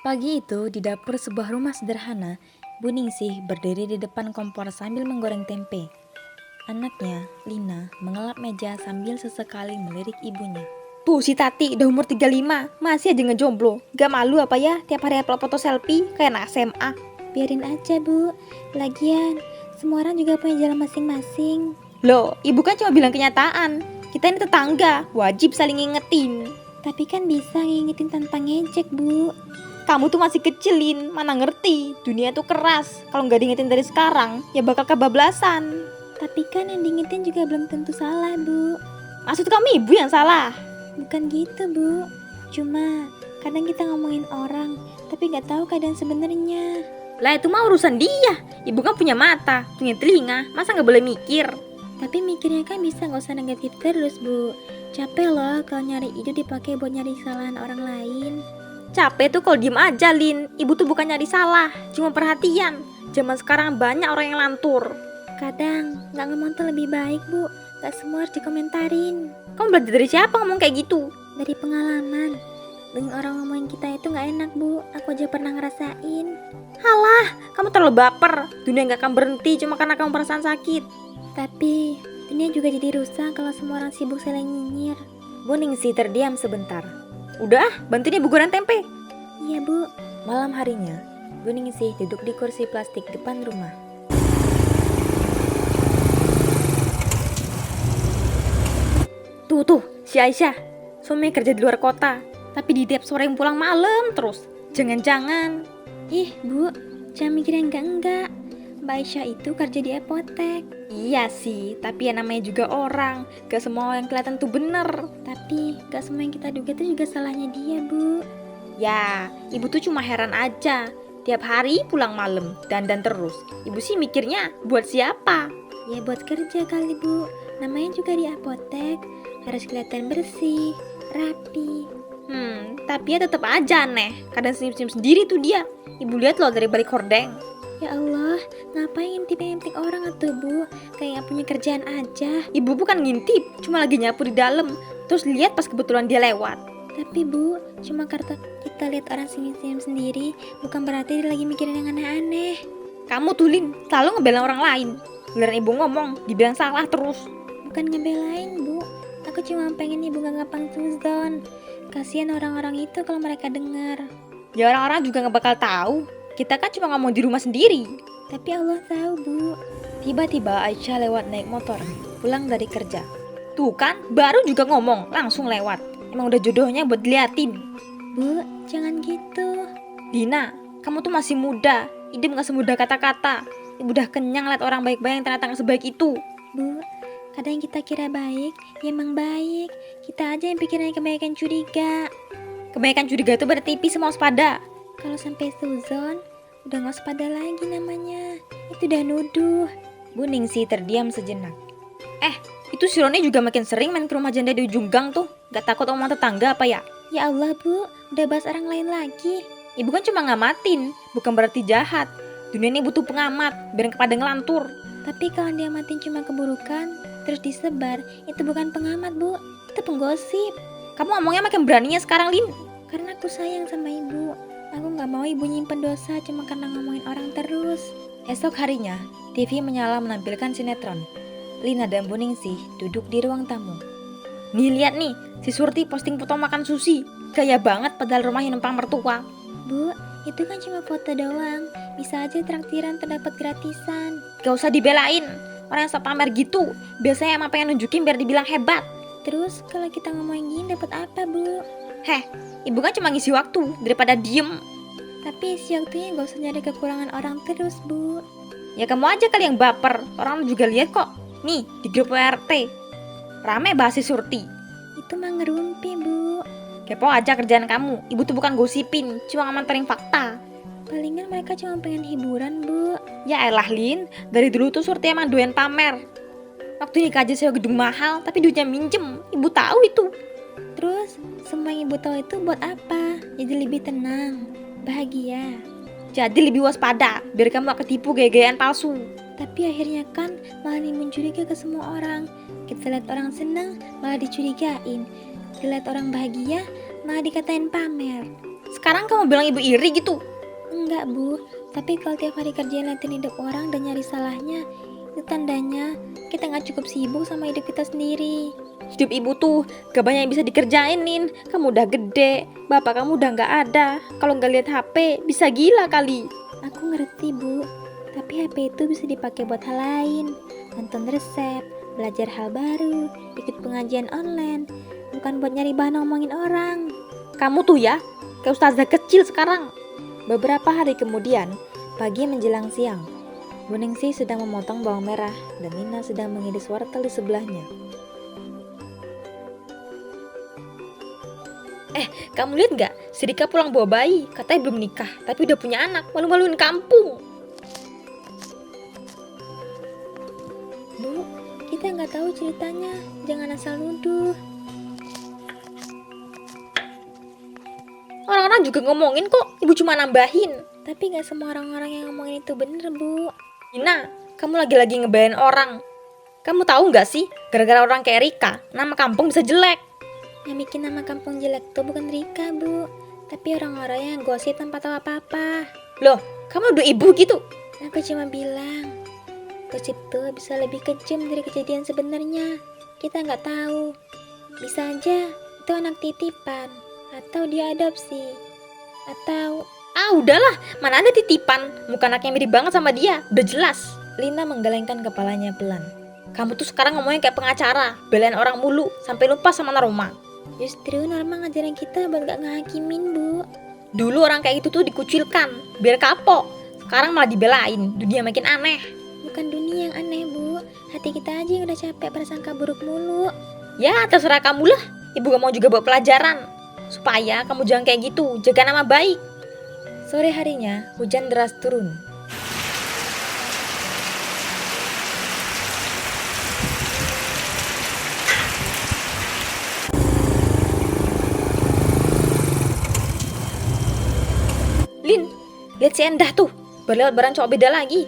Pagi itu, di dapur sebuah rumah sederhana, Bu Ningsih berdiri di depan kompor sambil menggoreng tempe. Anaknya, Lina, mengelap meja sambil sesekali melirik ibunya. Tuh si Tati udah umur 35, masih aja ngejomblo. Gak malu apa ya tiap hari upload foto selfie kayak anak SMA. Biarin aja bu, lagian semua orang juga punya jalan masing-masing. Loh, ibu kan cuma bilang kenyataan. Kita ini tetangga, wajib saling ngingetin. Tapi kan bisa ngingetin tanpa ngejek bu. Kamu tuh masih kecilin, mana ngerti. Dunia tuh keras, kalau gak diingetin dari sekarang, ya bakal kebablasan. Tapi kan yang diingetin juga belum tentu salah bu. Maksud kamu ibu yang salah? Bukan gitu bu, cuma kadang kita ngomongin orang tapi gak tahu keadaan sebenarnya. Lah itu mah urusan dia. Ibu kan punya mata, punya telinga, masa gak boleh mikir? Tapi mikirnya kan bisa gak usah negatif terus bu. Capek loh kalau nyari ide dipakai buat nyari kesalahan orang lain. Capek tuh kalau diem aja Lin. Ibu tuh bukan nyari salah, cuma perhatian. Zaman sekarang banyak orang yang lantur. Kadang gak ngomong tuh lebih baik bu, gak semua harus dikomentarin. Kamu belajar dari siapa ngomong kayak gitu? Dari pengalaman, dengan orang ngomongin kita itu gak enak bu, aku aja pernah ngerasain. Halah, kamu terlalu baper. Dunia gak akan berhenti cuma karena kamu perasaan sakit. Tapi dunia juga jadi rusak kalau semua orang sibuk saling nyinyir. Bu Ningsih terdiam sebentar. Udah, bantuin ibu goreng tempe. Iya bu. Malam harinya, Bu Ningsih duduk di kursi plastik depan rumah. Tuh, si Aisyah. Suaminya kerja di luar kota, tapi di tiap sore yang pulang malam terus. Jangan-jangan. Ih bu, jangan mikir yang enggak. Mbak Aisyah itu kerja di apotek. Iya sih, tapi ya namanya juga orang. Gak semua yang kelihatan tuh bener. Tapi gak semua yang kita duga itu juga salahnya dia bu. Ya, ibu tuh cuma heran aja. Tiap hari pulang malam, dandan terus. Ibu sih mikirnya buat siapa? Ya buat kerja kali bu. Namanya juga di apotek, harus kelihatan bersih, rapi. Tapi ya tetap aja aneh. Kadang senyum-senyum sendiri tuh dia. Ibu lihat loh dari balik hordeng. Ya Allah, ngapain ngintip-ngintip orang atuh bu? Kayak gak punya kerjaan aja. Ibu bukan ngintip, cuma lagi nyapu di dalam. Terus lihat pas kebetulan dia lewat. Tapi bu, cuma karena kita lihat orang senyum-senyum sendiri, bukan berarti dia lagi mikirin yang aneh-aneh. Kamu tuh Lin, selalu ngebelain orang lain. Giliran ibu ngomong, dibilang salah terus. Bukan ngebelain bu, aku cuma pengen ibu gak ngapang suzon. Kasihan orang-orang itu kalau mereka dengar. Ya orang-orang juga gak bakal tahu. Kita kan cuma ngomong di rumah sendiri. Tapi Allah tahu bu. Tiba-tiba Aisyah lewat naik motor, pulang dari kerja. Tuh kan, baru juga ngomong, langsung lewat. Emang udah jodohnya buat diliatin. Bu, jangan gitu. Dina, kamu tuh masih muda. Hidup gak semudah kata-kata. Ibu udah kenyang liat orang baik-baik yang ternyata gak sebaik itu. Bu, kadang kita kira baik, ya emang baik. Kita aja yang pikirannya kebaikan curiga. Kebaikan curiga itu berarti tipis sama waspada. Kalau sampai suzon, udah gak waspada lagi namanya. Itu udah nuduh. Bu Ningsih terdiam sejenak. Itu si Roni juga makin sering main ke rumah janda di ujung gang tuh. Gak takut omongan tetangga apa ya? Ya Allah bu, udah bahas orang lain lagi. Ibu kan cuma ngamatin, bukan berarti jahat. Dunia ini butuh pengamat, biar kepada ngelantur. Tapi kalau dia matiin cuma keburukan, terus disebar, itu bukan pengamat bu, itu penggosip. Kamu ngomongnya makin beraninya sekarang, Lin. Karena aku sayang sama ibu. Aku gak mau ibu nyimpen dosa cuma karena ngomongin orang terus. Esok harinya, TV menyala menampilkan sinetron. Lina dan Bu Ningsih duduk di ruang tamu. Nih lihat nih, si Surti posting foto makan sushi. Gaya banget padahal rumahnya numpang mertua. Bu, itu kan cuma foto doang. Bisa aja traktiran terdapat gratisan. Gak usah dibelain. Orang yang sok pamer gitu, biasanya emang pengen nunjukin biar dibilang hebat. Terus kalau kita ngomongin gini dapat apa bu? Ibu kan cuma ngisi waktu daripada diem. Tapi isi waktunya gak usah nyari kekurangan orang terus bu. Ya kamu aja kali yang baper. Orang juga lihat kok. Nih di grup WRT rame bahas si Surti. Itu mah ngerumpi bu. Kepo aja kerjaan kamu. Ibu tuh bukan gosipin, cuma nganterin fakta. Palingan mereka cuma pengen hiburan bu. Ya elah Lin, dari dulu tuh Surti emang doyan pamer. Waktu nikah aja sewa gedung mahal, tapi duitnya minjem. Ibu tahu itu. Terus semua yang ibu tahu itu buat apa? Jadi lebih tenang, bahagia. Jadi lebih waspada, biar kamu gak ketipu gaya-gayaan palsu. Tapi akhirnya kan malah nimbun curiga ke semua orang. Kita lihat orang senang malah dicurigain. Kita lihat orang bahagia malah dikatain pamer. Sekarang kamu bilang ibu iri gitu? Enggak, Bu. Tapi kalau tiap hari kerja liatin hidup orang dan nyari salahnya, itu tandanya kita nggak cukup sibuk sama hidup kita sendiri. Hidup ibu tuh gak banyak yang bisa dikerjain, Nin. Kamu udah gede, bapak kamu udah gak ada. Kalau gak lihat HP, bisa gila kali. Aku ngerti, Bu. Tapi HP itu bisa dipakai buat hal lain. Nonton resep, belajar hal baru, ikut pengajian online. Bukan buat nyari bahan ngomongin orang. Kamu tuh ya, kayak ustazah kecil sekarang. Beberapa hari kemudian, pagi menjelang siang, Bu Ningsih sedang memotong bawang merah dan Lina sedang mengiris wortel di sebelahnya. Kamu lihat gak? Si Rika pulang bawa bayi, katanya belum nikah, tapi udah punya anak, malu-maluin kampung. Bu, kita nggak tahu ceritanya. Jangan asal nuduh. Orang-orang juga ngomongin kok, ibu cuma nambahin. Tapi nggak semua orang-orang yang ngomongin itu bener, Bu. Nina, kamu lagi-lagi ngebayain orang. Kamu tahu gak sih, gara-gara orang kayak Rika, nama kampung bisa jelek. Yang bikin nama kampung jelek tuh bukan Rika, Bu. Tapi orang-orang yang gosip tanpa tahu apa-apa. Loh, kamu udah ibu gitu? Aku cuma bilang, gosip tuh bisa lebih kejam dari kejadian sebenarnya. Kita nggak tahu. Bisa aja itu anak titipan, atau diadopsi, atau... Udahlah, mana ada titipan. Muka anaknya mirip banget sama dia, udah jelas. Lina menggelengkan kepalanya pelan. Kamu tuh sekarang ngomongnya kayak pengacara, belain orang mulu, sampai lupa sama Naroma. Justru Norma ngajarin kita buat gak ngehakimin, Bu. Dulu orang kayak gitu tuh dikucilkan, biar kapok. Sekarang malah dibelain, dunia makin aneh. Bukan dunia yang aneh, Bu. Hati kita aja yang udah capek prasangka buruk mulu. Ya, terserah kamu lah. Ibu gak mau juga bawa pelajaran. Supaya kamu jangan kayak gitu, jaga nama baik. Sore harinya, hujan deras turun. Lin, lihat si Endah tuh, baru lewat barang cowok beda lagi.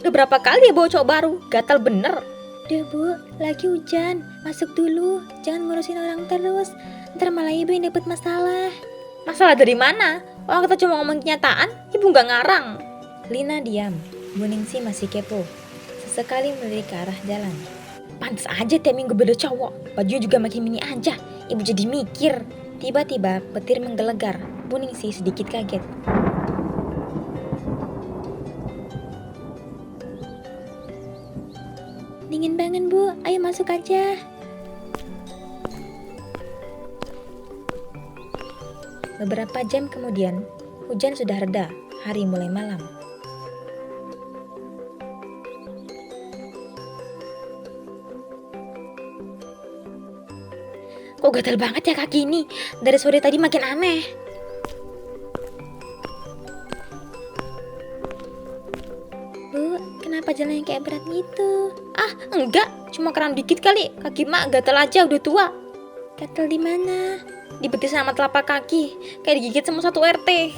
Udah berapa kali ya bawa cowok baru, gatal bener. Udah, Bu, lagi hujan. Masuk dulu, jangan ngurusin orang terus. Ntar malah ibu yang dapet masalah. Masalah dari mana? Orang kita cuma ngomong kenyataan, ibu gak ngarang. Lina diam, Bu Ningsih masih kepo. Sesekali melirik ke arah jalan. Pantes aja tiap minggu beda cowok, bajunya juga makin mini aja. Ibu jadi mikir. Tiba-tiba petir menggelegar. Bu Ningsih sedikit kaget. Dingin banget, Bu. Ayo masuk aja. Beberapa jam kemudian, hujan sudah reda. Hari mulai malam. Kok gatal banget ya kaki ini? Dari sore tadi makin aneh. Bu, kenapa jalannya kayak berat gitu? Enggak, cuma kram dikit kali. Kaki mak gatal aja, udah tua. Gatel di mana? Di betis sama telapak kaki, kayak digigit sama satu RT.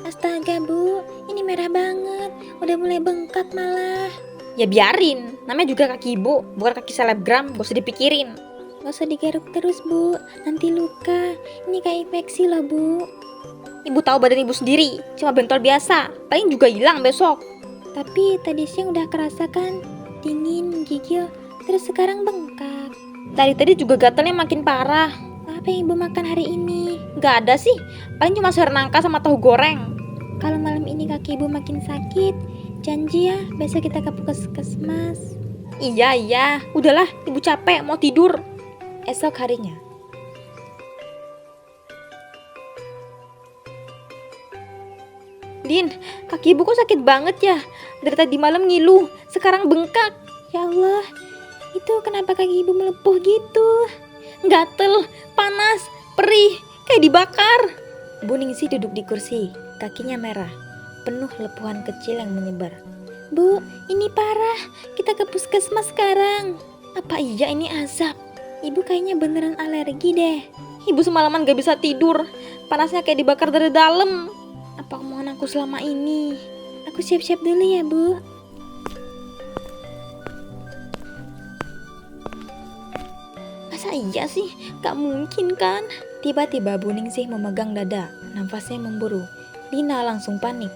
Astaga, Bu, ini merah banget. Udah mulai bengkak malah. Ya biarin, namanya juga kaki ibu, bukan kaki selebgram, gak usah dipikirin. Gak usah digaruk terus, Bu. Nanti luka. Ini kayak infeksi loh, Bu. Ibu tahu badan ibu sendiri, cuma bentol biasa, paling juga hilang besok. Tapi tadi siang udah kerasa kan? Dingin, menggigil, terus sekarang bengkak. Tadi juga gatalnya makin parah. Apa yang Ibu makan hari ini? Gak ada sih, paling cuma sayur nangka sama tahu goreng. Kalau malam ini kaki Ibu makin sakit, janji ya besok kita ke puskesmas. Iya, udahlah, ibu capek, mau tidur. Esok harinya, Din, kaki ibu kok sakit banget ya? Dari tadi malam ngilu, sekarang bengkak. Ya Allah, itu kenapa kaki Ibu melepuh gitu? Gatel, panas, perih, kayak dibakar. Bu Ningsih duduk di kursi, kakinya merah, penuh lepuhan kecil yang menyebar. Bu, ini parah. Kita ke puskesmas sekarang. Apa iya ini azab? Ibu kayaknya beneran alergi deh. Ibu semalaman gak bisa tidur, panasnya kayak dibakar dari dalam. Apa omongan aku selama ini? Aku siap-siap dulu ya, Bu. Masa iya sih? Gak mungkin kan? Tiba-tiba Bu Ningsih memegang dada, nafasnya memburu. Lina langsung panik.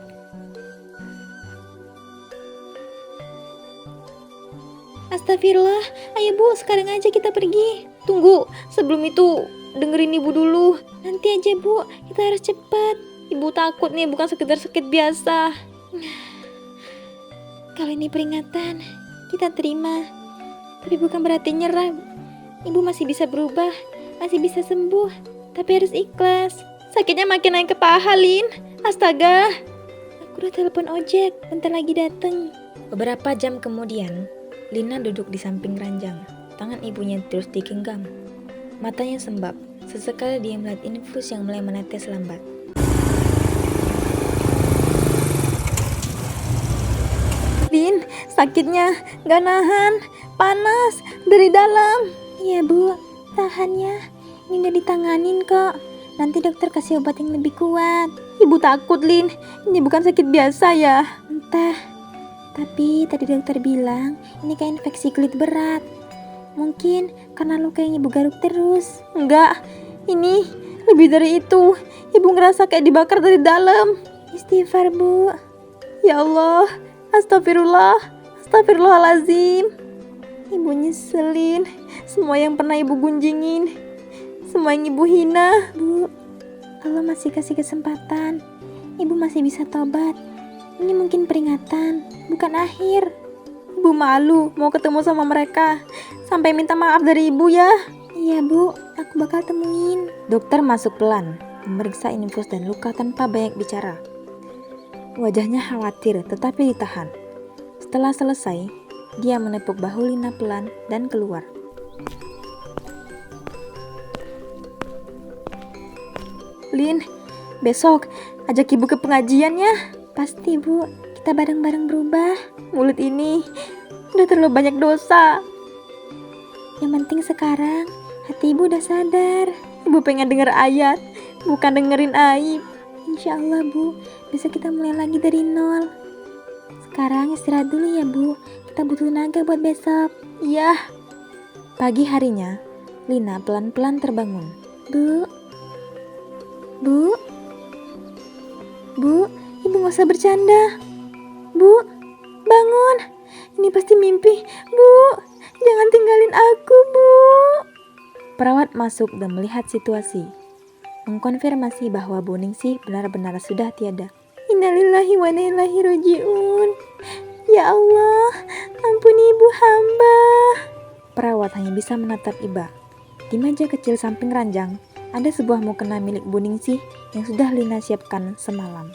Astagfirullah, ayo Bu, sekarang aja kita pergi. Tunggu, sebelum itu dengerin ibu dulu. Nanti aja Bu, kita harus cepat. Ibu takut nih, bukan sekedar sakit biasa. Kalau ini peringatan, kita terima. Tapi bukan berarti nyerah. Ibu masih bisa berubah, masih bisa sembuh. Tapi harus ikhlas. Sakitnya makin naik ke paha, Lin. Astaga. Aku udah telepon ojek, bentar lagi dateng. Beberapa jam kemudian, Lina duduk di samping ranjang. Tangan ibunya terus digenggam. Matanya sembab. Sesekali dia melihat infus yang mulai menetes lambat. Lin, sakitnya gak nahan. Panas dari dalam. Iya Bu, tahan ya. Ini udah ditanganin kok. Nanti dokter kasih obat yang lebih kuat. Ibu takut, Lin. Ini bukan sakit biasa ya. Entah. Tapi tadi dokter bilang ini kayak infeksi kulit berat. Mungkin karena luka yang ibu garuk terus. Enggak, ini lebih dari itu. Ibu ngerasa kayak dibakar dari dalam. Istighfar Bu. Ya Allah, astagfirullah, astagfirullahalazim. Ibu nyeselin semua yang pernah ibu gunjingin, semua yang ibu hina. Bu, Allah masih kasih kesempatan. Ibu masih bisa tobat. Ini mungkin peringatan, bukan akhir. Ibu malu mau ketemu sama mereka. Sampai minta maaf dari ibu ya. Iya Bu, aku bakal temuin. Dokter masuk pelan, memeriksa infus dan luka tanpa banyak bicara. Wajahnya khawatir tetapi ditahan. Setelah selesai, dia menepuk bahu Lina pelan dan keluar. Lin, besok ajak ibu ke pengajian ya. Pasti Bu, kita bareng-bareng berubah. Mulut ini udah terlalu banyak dosa. Yang penting sekarang hati ibu udah sadar. Ibu pengen denger ayat, bukan dengerin aib. Insya Allah Bu, bisa kita mulai lagi dari nol. Sekarang istirahat dulu ya Bu, kita butuh tenaga buat besok. Iya. Pagi harinya, Lina pelan-pelan terbangun. Bu, ibu gak usah bercanda. Bu, bangun. Ini pasti mimpi. Bu, jangan tinggalin aku, Bu. Perawat masuk dan melihat situasi, mengkonfirmasi bahwa Bu Ningsih benar-benar sudah tiada. Innalillahi wa inna ilaihi raji'un. Ya Allah, ampuni ibu hamba. Perawat hanya bisa menatap iba. Di meja kecil samping ranjang, ada sebuah mukena milik Bu Ningsih yang sudah Lina siapkan semalam.